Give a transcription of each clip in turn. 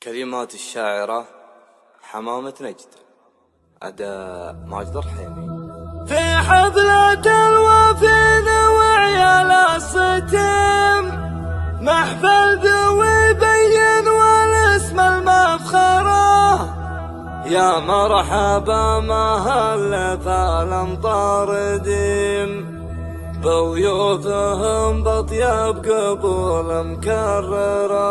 كلمات الشاعرة حمامة نجد، أداء ماجد الرحيمي. في حفلة الوفين وعيال الستم، محفل ذوي بين والاسم المفخرة، يا مرحبا مهل فالامطار ديم، بضيوفهم بطيب قبول مكررة.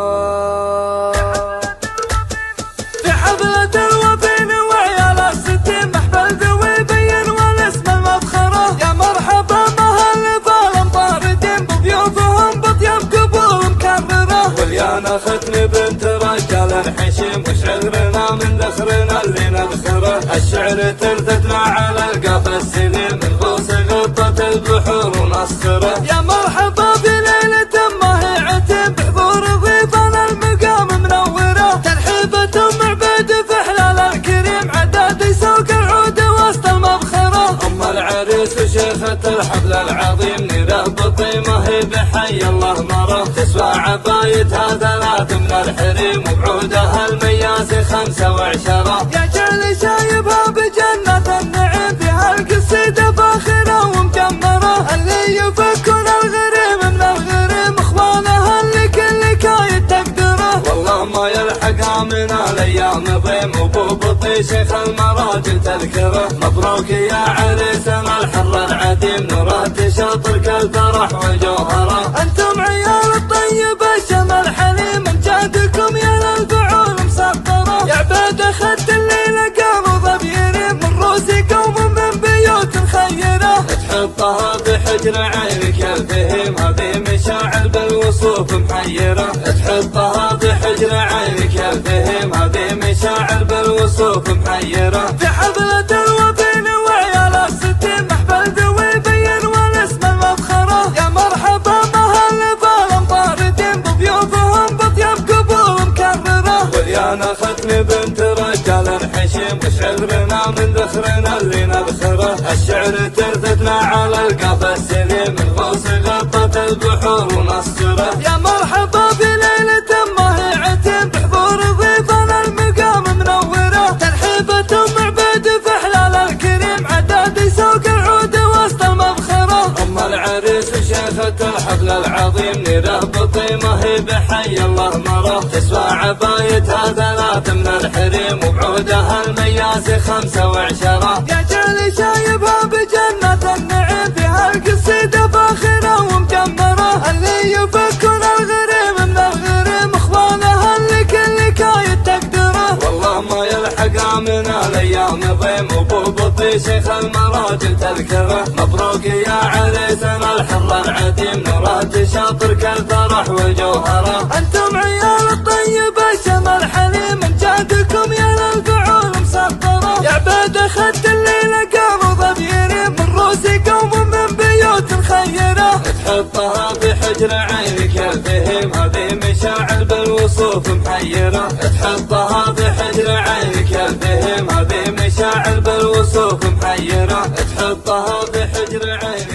في حفلة الوفين وعيال الستم، محفل ذوي بين والاسم المفخرة، يا مرحبا مهل فالامطار ديم، بضيوفهم بطيب قبول مكررة. وليانا ختم بنت رجال حشيم، وشعرنا من ذخرنا اللي نذخره، الشعر ترثتنا على القاف السليم، الغوص غطت البحور ونسخره. يا مرحبا في ليلة ما هي عتب، بحضور ضيفنا المقام منورة، ترحيبة معبد في حلال الكريم، عداد سوق العود وسط المبخرة. العريس وشيخة الحفل العظيم، نيره بطيمة هي بحي الله مرة، تسوى عبايتها 3 من الحريم، وبعودها المياس 5 و10. يا جعل شايبها بجنة النعيم، فيها القصيدة فاخرة ومجمرة، اللي يفكون الغريم من الغريم، اخوانها اللي كل كايد تقدره. والله ما يلحقها من الايام ضيم، وابو بطي شيخ المراجل تذكره. مبروك يا عريسنا الحر العديم، نورات شاطرك الفرح وجوهره. انتم عيال الطيب الشم الحليم، من جهدكم يا للفعول مسطره. يا عباد اخذت الليله قاموا ضبيرين، من روسي قوم من بيوت خيره. تحطها بحجر عينك الفهيم، هذه مشاعر بالوصوف محيره. تحطها بحجر عينك الفهيم، هذه مشاعر بالوصوف محيره. في حفلة الوفين وعيال الستم، محفل ذوي بين والاسم المفخرة، يا مرحبا مهل فالامطار ديم، بضيوفهم بطيب قبول مكررة. وليانا ختم بنت رجال حشيم، وشعرنا من ذخرنا اللي نذخره، الشعر ترثتنا على القاف السليم، الغوص غطت البحور ونسخره. يا مرحبا في ليلة ما هي عتب، بحضور ضيفنا المقام منورة، ترحيبة معبد في حلال الكريم، عداد سوق العود وسط المبخرة. العريس وشيخة الحفل العظيم، نيره بطيمة هي بحي الله مرة، تسوى عبايتها 3 من الحريم، وبعودها المياس 5 و10. يا جعل شايبها بجنة النعيم، فيها القصيدة فاخرة ومجمرة، اللي يفكون الغريم من الغريم، اخوانها اللي كل كايد تقدره. والله ما يلحقها من الايام ضيم، وابو بطي شيخ المراجل تذكره. مبروك يا عريسنا الحر العديم، نورات شاطرك الفرح وجوهره. انتم عيال الطيب الشم الحليم، من جهدكم يا للفعول مسطره. يا عباد اخذت الليله قاموا ضبيرين، من روسي قوم من بيوت خيره. تحطها بحجر عينك الفهيم، هذه مشاعر بالوصوف محيره. تحطها بحجر عينك الفهيم، هذه مشاعر بالوصوف محيره. تحطها بحجر عينك